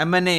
MNA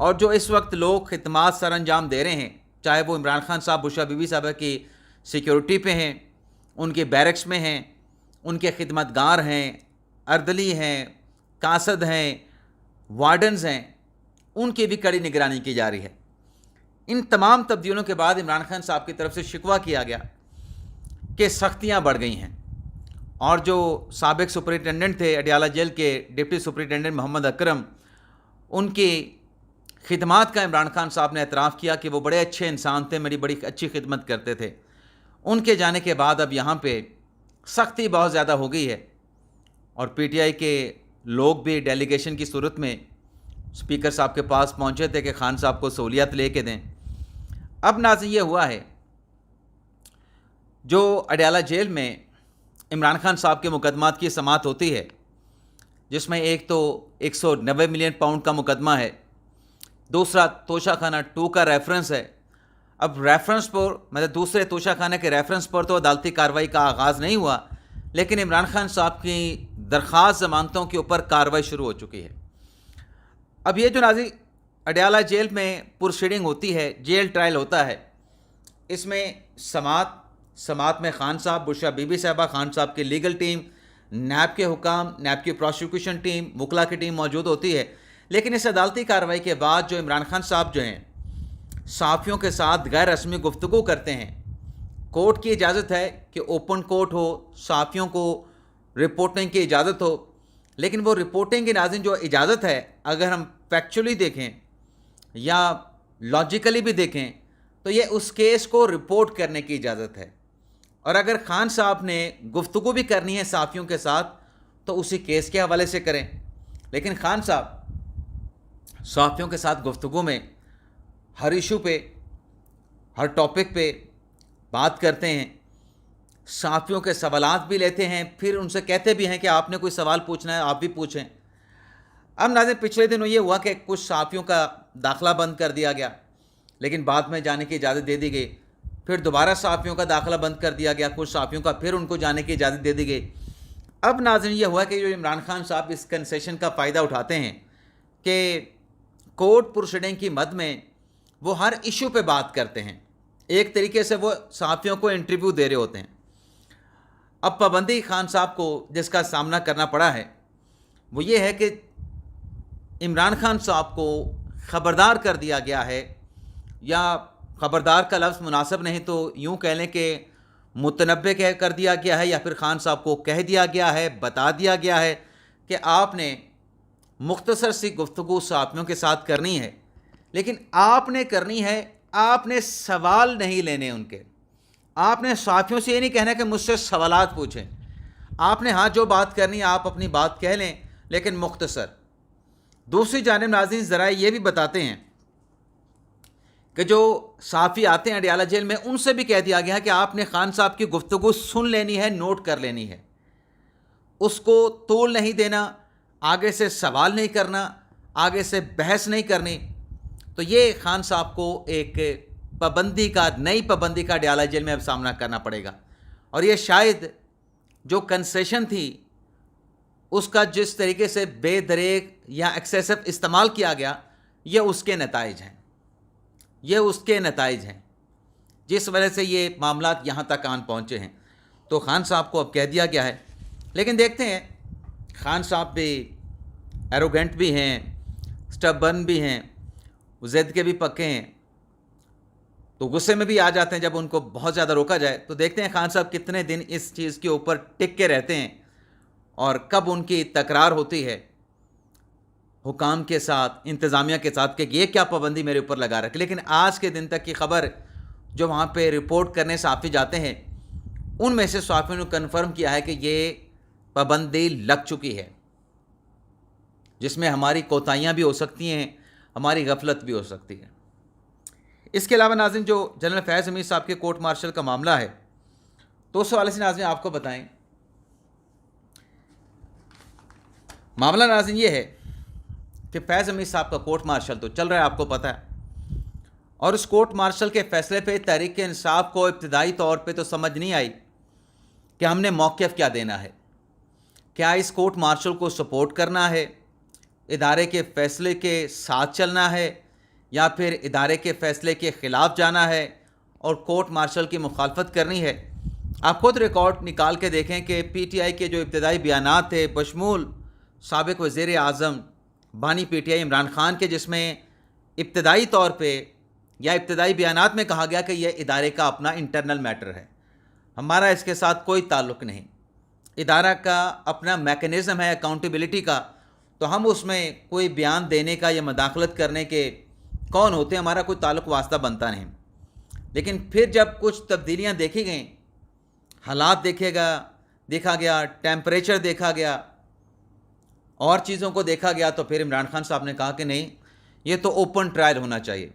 اور جو اس وقت لوگ خدمات سر انجام دے رہے ہیں، چاہے وہ عمران خان صاحب بشرا بی بی صاحبہ کی سیکیورٹی پہ ہیں، ان کے بیرکس میں ہیں، ان کے خدمت گار ہیں، اردلی ہیں، قاصد ہیں، وارڈنز ہیں، ان کی بھی کڑی نگرانی کی جا رہی ہے۔ ان تمام تبدیلیوں کے بعد عمران خان صاحب کی طرف سے شکوہ کیا گیا کہ سختیاں بڑھ گئی ہیں، اور جو سابق سپرنٹینڈنٹ تھے اڈیالہ جیل کے ڈپٹی سپرنٹینڈنٹ محمد اکرم، ان کی خدمات کا عمران خان صاحب نے اعتراف کیا کہ وہ بڑے اچھے انسان تھے، میری بڑی اچھی خدمت کرتے تھے۔ ان کے جانے کے بعد اب یہاں پہ سختی بہت زیادہ ہو گئی ہے، اور پی ٹی آئی کے لوگ بھی ڈیلیگیشن کی صورت میں اسپیکر صاحب کے پاس پہنچے تھے کہ خان صاحب کو سہولیات لے کے دیں۔ اب ناظرین یہ ہوا ہے، جو اڈیالہ جیل میں عمران خان صاحب کے مقدمات کی سماعت ہوتی ہے، جس میں ایک تو 190 ملین پاؤنڈ کا مقدمہ ہے، دوسرا توشہ خانہ 2 کا ریفرنس ہے۔ اب ریفرنس پر مطلب دوسرے توشہ خانہ کے ریفرنس پر تو عدالتی کارروائی کا آغاز نہیں ہوا، لیکن عمران خان صاحب کی درخواست ضمانتوں کے اوپر کارروائی شروع ہو چکی ہے۔ اب یہ جو ناظرین اڈیالہ جیل میں پروسیڈنگ ہوتی ہے، جیل ٹرائل ہوتا ہے، اس میں سماعت میں خان صاحب، بشرا بی بی صاحبہ، خان صاحب کی لیگل ٹیم، نیب کے حکام، نیب کی پروسیکیوشن ٹیم، وکلا کی ٹیم موجود ہوتی ہے۔ لیکن اس عدالتی کارروائی کے بعد جو عمران خان صاحب جو ہیں صحافیوں کے ساتھ غیر رسمی گفتگو کرتے ہیں، کورٹ کی اجازت ہے کہ اوپن کورٹ ہو، صحافیوں کو رپورٹنگ کی اجازت ہو، لیکن وہ رپورٹنگ کی ناظرین جو اجازت ہے، اگر ہم فیکچولی دیکھیں یا لاجیکلی بھی دیکھیں تو یہ اس کیس کو رپورٹ کرنے کی اجازت ہے، اور اگر خان صاحب نے گفتگو بھی کرنی ہے صحافیوں کے ساتھ تو اسی کیس کے حوالے سے کریں۔ لیکن خان صاحب صحافیوں کے ساتھ گفتگو میں ہر ایشو پہ، ہر ٹاپک پہ بات کرتے ہیں، صحافیوں کے سوالات بھی لیتے ہیں، پھر ان سے کہتے بھی ہیں کہ آپ نے کوئی سوال پوچھنا ہے آپ بھی پوچھیں۔ اب ناظرین پچھلے دنوں یہ ہوا کہ کچھ صحافیوں کا داخلہ بند کر دیا گیا، لیکن بعد میں جانے کی اجازت دے دی گئی، پھر دوبارہ صحافیوں کا داخلہ بند کر دیا گیا، کچھ صحافیوں کا پھر ان کو جانے کی اجازت دے دی گئی۔ اب ناظرین یہ ہوا کہ جو عمران خان صاحب اس کنسیشن کا فائدہ اٹھاتے ہیں کہ کورٹ پروسیڈنگ کی مد میں وہ ہر ایشو پہ بات کرتے ہیں، ایک طریقے سے وہ صحافیوں کو انٹرویو دے رہے ہوتے ہیں۔ اب پابندی خان صاحب کو جس کا سامنا کرنا پڑا ہے وہ یہ ہے کہ عمران خان صاحب کو خبردار کر دیا گیا ہے، یا خبردار کا لفظ مناسب نہیں تو یوں کہہ لیں کہ متنبع کر دیا گیا ہے، یا پھر خان صاحب کو کہہ دیا گیا ہے، بتا دیا گیا ہے کہ آپ نے مختصر سی گفتگو صحافیوں کے ساتھ کرنی ہے، لیکن آپ نے کرنی ہے، آپ نے سوال نہیں لینے ان کے، آپ نے صحافیوں سے یہ نہیں کہنا کہ مجھ سے سوالات پوچھیں، آپ نے ہاں جو بات کرنی ہے آپ اپنی بات کہہ لیں لیکن مختصر۔ دوسری جانب ناظرین ذرائع یہ بھی بتاتے ہیں کہ جو صحافی آتے ہیں اڈیالہ جیل میں ان سے بھی کہہ دیا گیا ہے کہ آپ نے خان صاحب کی گفتگو سن لینی ہے، نوٹ کر لینی ہے، اس کو طول نہیں دینا، آگے سے سوال نہیں کرنا، آگے سے بحث نہیں کرنی۔ تو یہ خان صاحب کو ایک نئی پابندی کا اڈیالہ جیل میں اب سامنا کرنا پڑے گا، اور یہ شاید جو کنسیشن تھی اس کا جس طریقے سے بے دریغ یا ایکسیسو استعمال کیا گیا، یہ اس کے نتائج ہیں، جس وجہ سے یہ معاملات یہاں تک آن پہنچے ہیں۔ تو خان صاحب کو اب کہہ دیا گیا ہے، لیکن دیکھتے ہیں خان صاحب بھی ایروگنٹ بھی ہیں، سٹبرن بھی ہیں، ضد کے بھی پکے ہیں، تو غصے میں بھی آ جاتے ہیں جب ان کو بہت زیادہ روکا جائے۔ تو دیکھتے ہیں خان صاحب کتنے دن اس چیز کے اوپر ٹک کے رہتے ہیں، اور کب ان کی تکرار ہوتی ہے حکام کے ساتھ، انتظامیہ کے ساتھ کہ یہ کیا پابندی میرے اوپر لگا رکھی۔ لیکن آج کے دن تک کی خبر جو وہاں پہ رپورٹ کرنے صحافی جاتے ہیں ان میں سے صحافیوں نے کنفرم کیا ہے کہ یہ پابندی لگ چکی ہے، جس میں ہماری کوتاہیاں بھی ہو سکتی ہیں، ہماری غفلت بھی ہو سکتی ہے۔ اس کے علاوہ ناظرین جو جنرل فیض حمید صاحب کے کورٹ مارشل کا معاملہ ہے تو اس حوالے سے ناظرین آپ کو بتائیں، معاملہ ناظرین یہ ہے کہ فیض حمید صاحب کا کورٹ مارشل تو چل رہا ہے، آپ کو پتہ ہے، اور اس کورٹ مارشل کے فیصلے پہ تحریک انصاف کو ابتدائی طور پہ تو سمجھ نہیں آئی کہ ہم نے موقف کیا دینا ہے، کیا اس کورٹ مارشل کو سپورٹ کرنا ہے، ادارے کے فیصلے کے ساتھ چلنا ہے، یا پھر ادارے کے فیصلے کے خلاف جانا ہے اور کورٹ مارشل کی مخالفت کرنی ہے؟ آپ خود ریکارڈ نکال کے دیکھیں کہ پی ٹی آئی کے جو ابتدائی بیانات تھے بشمول سابق وزیر اعظم بانی P T I Imran Khan کے، جس میں ابتدائی طور پہ یا ابتدائی بیانات میں کہا گیا کہ یہ ادارے کا اپنا انٹرنل میٹر ہے، ہمارا اس کے ساتھ کوئی تعلق نہیں، ادارہ کا اپنا میکنزم ہے اکاؤنٹیبلٹی کا، تو ہم اس میں کوئی بیان دینے کا یا مداخلت کرنے کے کون ہوتے ہیں، ہمارا کوئی تعلق واسطہ بنتا نہیں۔ لیکن پھر جب کچھ تبدیلیاں دیکھی گئیں، حالات دیکھا گیا، ٹیمپریچر دیکھا گیا اور چیزوں کو دیکھا گیا، تو پھر عمران خان صاحب نے کہا کہ نہیں، یہ تو اوپن ٹرائل ہونا چاہیے۔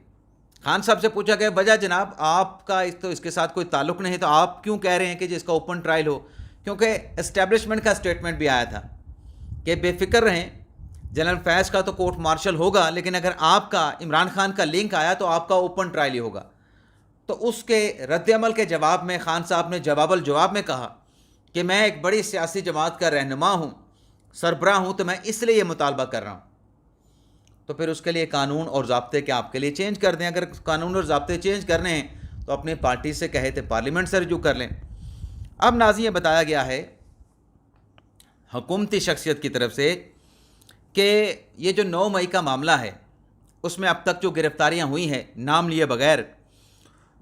خان صاحب سے پوچھا گیا وجہ جناب آپ کا تو اس کے ساتھ کوئی تعلق نہیں، تو آپ کیوں کہہ رہے ہیں کہ جس کا اوپن ٹرائل ہو؟ کیونکہ اسٹیبلشمنٹ کا اسٹیٹمنٹ بھی آیا تھا کہ بے فکر رہیں، جنرل فیض کا تو کورٹ مارشل ہوگا، لیکن اگر آپ کا عمران خان کا لنک آیا تو آپ کا اوپن ٹرائل ہی ہوگا۔ تو اس کے رد عمل کے جواب میں خان صاحب نے جواب الجواب میں کہا کہ میں ایک بڑی سیاسی جماعت کا رہنما ہوں، سربراہ ہوں، تو میں اس لیے یہ مطالبہ کر رہا ہوں۔ تو پھر اس کے لیے قانون اور ضابطے کیا آپ کے لیے چینج کر دیں؟ اگر قانون اور ضابطے چینج کرنے ہیں تو اپنی پارٹی سے کہے تھے پارلیمنٹ سے رجوع کر لیں۔ اب ناظرین یہ بتایا گیا ہے حکومتی شخصیت کی طرف سے کہ یہ جو 9 مئی کا معاملہ ہے اس میں اب تک جو گرفتاریاں ہوئی ہیں نام لیے بغیر،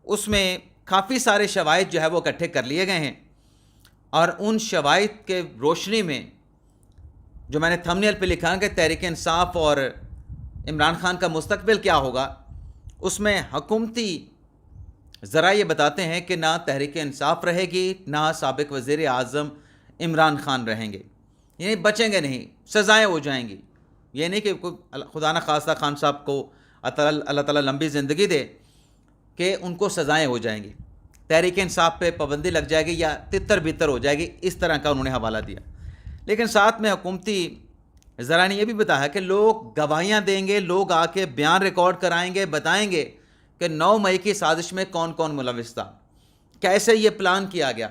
اس میں کافی سارے شواہد جو ہے وہ اکٹھے کر لیے گئے ہیں، اور ان شواہد کے روشنی میں جو میں نے تھمبنیل پہ لکھا کہ تحریک انصاف اور عمران خان کا مستقبل کیا ہوگا، اس میں حکومتی ذرائع یہ بتاتے ہیں کہ نہ تحریک انصاف رہے گی، نہ سابق وزیر اعظم عمران خان رہیں گے، یعنی بچیں گے نہیں، سزائیں ہو جائیں گی۔ یہ نہیں کہ خدا نہ خواستہ خان صاحب کو اللہ تعالیٰ لمبی زندگی دے کہ ان کو سزائیں ہو جائیں گی، تحریک انصاف پہ پابندی لگ جائے گی یا تتر بتر ہو جائے گی، اس طرح کا انہوں نے حوالہ دیا۔ لیکن ساتھ میں حکومتی ذرائع نے یہ بھی بتایا کہ لوگ گواہیاں دیں گے، لوگ آ کے بیان ریکارڈ کرائیں گے، بتائیں گے کہ 9 مئی کی سازش میں کون کون ملوث تھا، کیسے یہ پلان کیا گیا،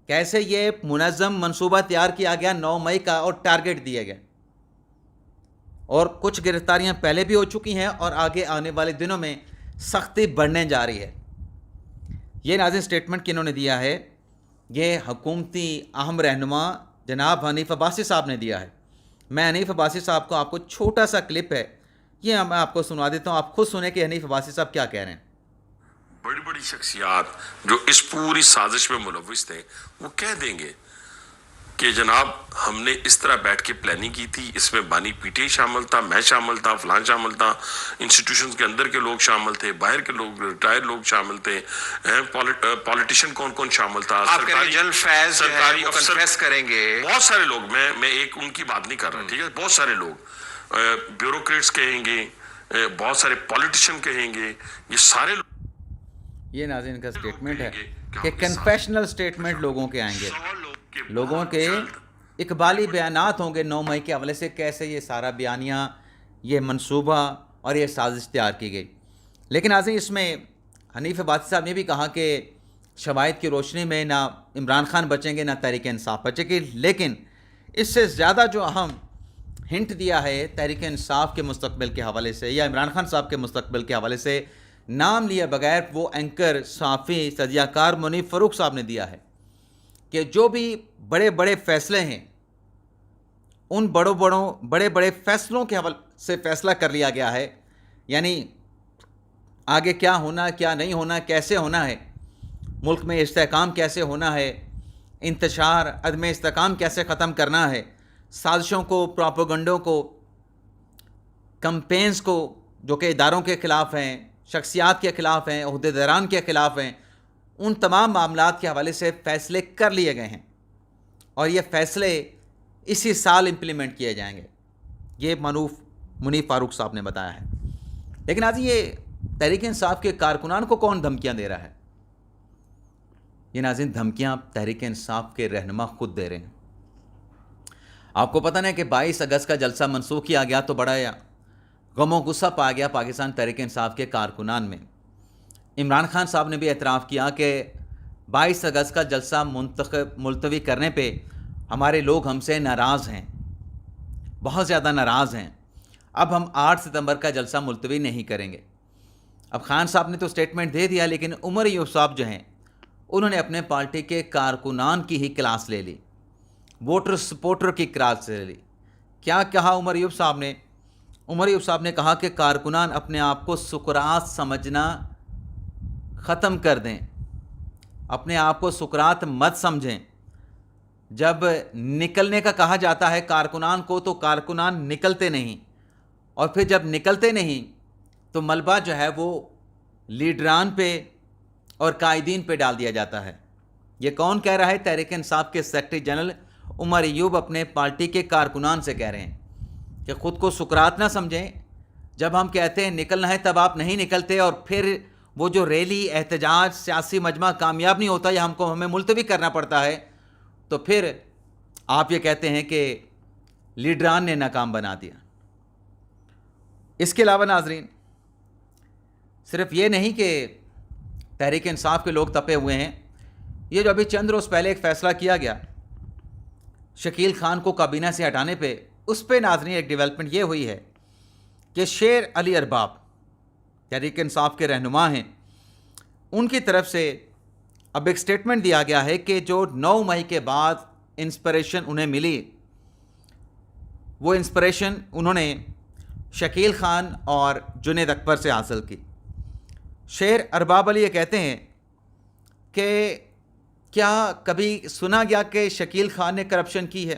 کیسے یہ منظم منصوبہ تیار کیا گیا 9 مئی کا اور ٹارگٹ دیے گئے۔ اور کچھ گرفتاریاں پہلے بھی ہو چکی ہیں اور آگے آنے والے دنوں میں سختی بڑھنے جا رہی ہے۔ یہ ناظرین اسٹیٹمنٹ کنہوں نے دیا ہے؟ یہ حکومتی اہم رہنما جناب حنیف عباسی صاحب نے دیا ہے۔ میں حنیف عباسی صاحب کو آپ کو چھوٹا سا کلپ ہے، یہ میں آپ کو سنا دیتا ہوں، آپ خود سنیں کہ حنیف عباسی صاحب کیا کہہ رہے ہیں۔ بڑی بڑی شخصیات جو اس پوری سازش میں ملوث تھے وہ کہہ دیں گے کہ جناب ہم نے اس طرح بیٹھ کے پلاننگ کی تھی، اس میں بانی پی ٹی آئی شامل تھا، میں شامل تھا، فلان شامل تھا، انسٹیٹیوشنز کے اندر کے لوگ شامل تھے، باہر کے لوگ، ریٹائر لوگ شامل تھے، پولیٹیشین کون کون شامل تھا، جنرل فیض سرکاری افسر کنفیس کریں گے، بہت سارے لوگ، میں ایک ان کی بات نہیں کر رہا، ٹھیک ہے، بہت سارے لوگ، بیوروکریٹس کہیں گے، بہت سارے پولیٹیشین کہیں گے، یہ سارے لوگ۔ یہ ناظرین کا سٹیٹمنٹ ہے کہ کنفیشنل سٹیٹمنٹ لوگوں کے آئیں گے، لوگوں کے اقبالی بیانات ہوں گے 9 مئی کے حوالے سے، کیسے یہ سارا بیانیہ، یہ منصوبہ اور یہ سازش تیار کی گئی۔ لیکن ناظرین اس میں حنیف عباسی صاحب نے بھی کہا کہ شواہد کی روشنی میں نہ عمران خان بچیں گے نہ تحریک انصاف بچے گی، لیکن اس سے زیادہ جو اہم ہنٹ دیا ہے تحریک انصاف کے مستقبل کے حوالے سے یا عمران خان صاحب کے مستقبل کے حوالے سے نام لیے بغیر وہ اینکر صحافی تجزیہ کار منیف فاروق صاحب نے دیا ہے کہ جو بھی بڑے بڑے فیصلے ہیں ان بڑے بڑے فیصلوں کے حوالے سے فیصلہ کر لیا گیا ہے، یعنی آگے کیا ہونا، کیا نہیں ہونا، کیسے ہونا ہے، ملک میں استحکام کیسے ہونا ہے، انتشار عدم استحکام کیسے ختم کرنا ہے، سازشوں کو، پروپیگنڈوں کو، کمپینز کو جو کہ اداروں کے خلاف ہیں، شخصیات کے خلاف ہیں، عہدیداران کے خلاف ہیں، ان تمام معاملات کے حوالے سے فیصلے کر لیے گئے ہیں اور یہ فیصلے اسی سال امپلیمنٹ کیے جائیں گے، یہ منیف فاروق صاحب نے بتایا ہے۔ لیکن آج یہ تحریک انصاف کے کارکنان کو کون دھمکیاں دے رہا ہے؟ یہ ناظرین دھمکیاں تحریک انصاف کے رہنما خود دے رہے ہیں۔ آپ کو پتہ نہیں کہ 22 اگست کا جلسہ منسوخ کیا گیا تو بڑا غم و غصہ پا گیا پاکستان تحریک انصاف کے کارکنان میں۔ عمران خان صاحب نے بھی اعتراف کیا کہ 22 اگست کا جلسہ ملتوی کرنے پہ ہمارے لوگ ہم سے ناراض ہیں، بہت زیادہ ناراض ہیں۔ اب ہم 8 ستمبر کا جلسہ ملتوی نہیں کریں گے۔ اب خان صاحب نے تو سٹیٹمنٹ دے دیا، لیکن عمر ایوب صاحب جو ہیں انہوں نے اپنے پارٹی کے کارکنان کی ہی کلاس لے لی، ووٹر سپورٹر کی کلاس لے لی۔ کیا کہا عمر ایوب صاحب نے؟ عمر ایوب صاحب نے کہا کہ کارکنان اپنے آپ کو سقراط سمجھنا ختم کر دیں، اپنے آپ کو سقراط مت سمجھیں۔ جب نکلنے کا کہا جاتا ہے کارکنان کو تو کارکنان نکلتے نہیں، اور پھر جب نکلتے نہیں تو ملبہ جو ہے وہ لیڈران پہ اور قائدین پہ ڈال دیا جاتا ہے۔ یہ کون کہہ رہا ہے؟ تحریک انصاف کے سیکرٹری جنرل عمر ایوب اپنے پارٹی کے کارکنان سے کہہ رہے ہیں کہ خود کو سقراط نہ سمجھیں۔ جب ہم کہتے ہیں نکلنا ہے تب آپ نہیں نکلتے، اور پھر وہ جو ریلی، احتجاج، سیاسی مجمع کامیاب نہیں ہوتا یا ہمیں ملتوی کرنا پڑتا ہے، تو پھر آپ یہ کہتے ہیں کہ لیڈران نے ناکام بنا دیا۔ اس کے علاوہ ناظرین، صرف یہ نہیں کہ تحریک انصاف کے لوگ تپے ہوئے ہیں، یہ جو ابھی چند روز پہلے ایک فیصلہ کیا گیا شکیل خان کو کابینہ سے ہٹانے پہ، اس پہ ناظرین ایک ڈیولپمنٹ یہ ہوئی ہے کہ شیر علی ارباب تحریک انصاف کے رہنما ہیں، ان کی طرف سے اب ایک سٹیٹمنٹ دیا گیا ہے کہ جو 9 مئی کے بعد انسپریشن انہیں ملی، وہ انسپریشن انہوں نے شکیل خان اور جنید اکبر سے حاصل کی۔ شیر ارباب علی یہ کہتے ہیں کہ کیا کبھی سنا گیا کہ شکیل خان نے کرپشن کی ہے؟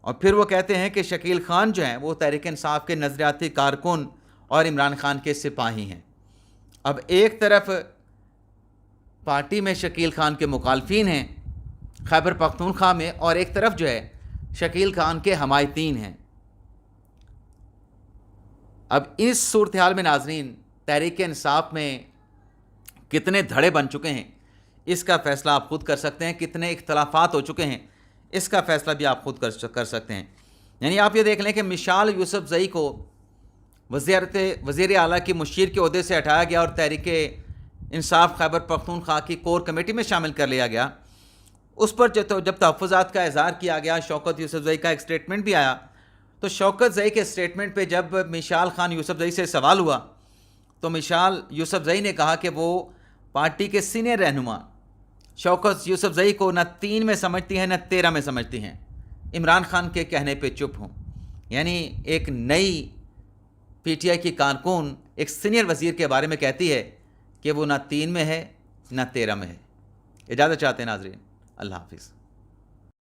اور پھر وہ کہتے ہیں کہ شکیل خان جو ہیں وہ تحریک انصاف کے نظریاتی کارکن اور عمران خان کے سپاہی ہیں۔ اب ایک طرف پارٹی میں شکیل خان کے مخالفین ہیں خیبر پختونخوا میں، اور ایک طرف جو ہے شکیل خان کے حمایتین ہیں۔ اب اس صورتحال میں ناظرین تحریک انصاف میں کتنے دھڑے بن چکے ہیں اس کا فیصلہ آپ خود کر سکتے ہیں، کتنے اختلافات ہو چکے ہیں اس کا فیصلہ بھی آپ خود کر سکتے ہیں۔ یعنی آپ یہ دیکھ لیں کہ مشال یوسف زئی کو وزیر اعلیٰ کی مشیر کے عہدے سے ہٹایا گیا اور تحریک انصاف خیبر پختونخوا کی کور کمیٹی میں شامل کر لیا گیا۔ اس پر جب تحفظات کا اظہار کیا گیا، شوکت یوسف زئی کا ایک سٹیٹمنٹ بھی آیا، تو شوکت زئی کے سٹیٹمنٹ پہ جب مشال خان یوسف زئی سے سوال ہوا تو مشال یوسف زئی نے کہا کہ وہ پارٹی کے سینئر رہنما شوکت یوسف زئی کو نہ 3 میں سمجھتی ہیں نہ 13 میں سمجھتی ہیں، عمران خان کے کہنے پہ چپ ہوں۔ یعنی ایک نئی پی ٹی آئی کی کارکن ایک سینئر وزیر کے بارے میں کہتی ہے کہ وہ نہ 3 میں ہے نہ 13 میں ہے۔ اجازت چاہتے ہیں ناظرین، اللہ حافظ۔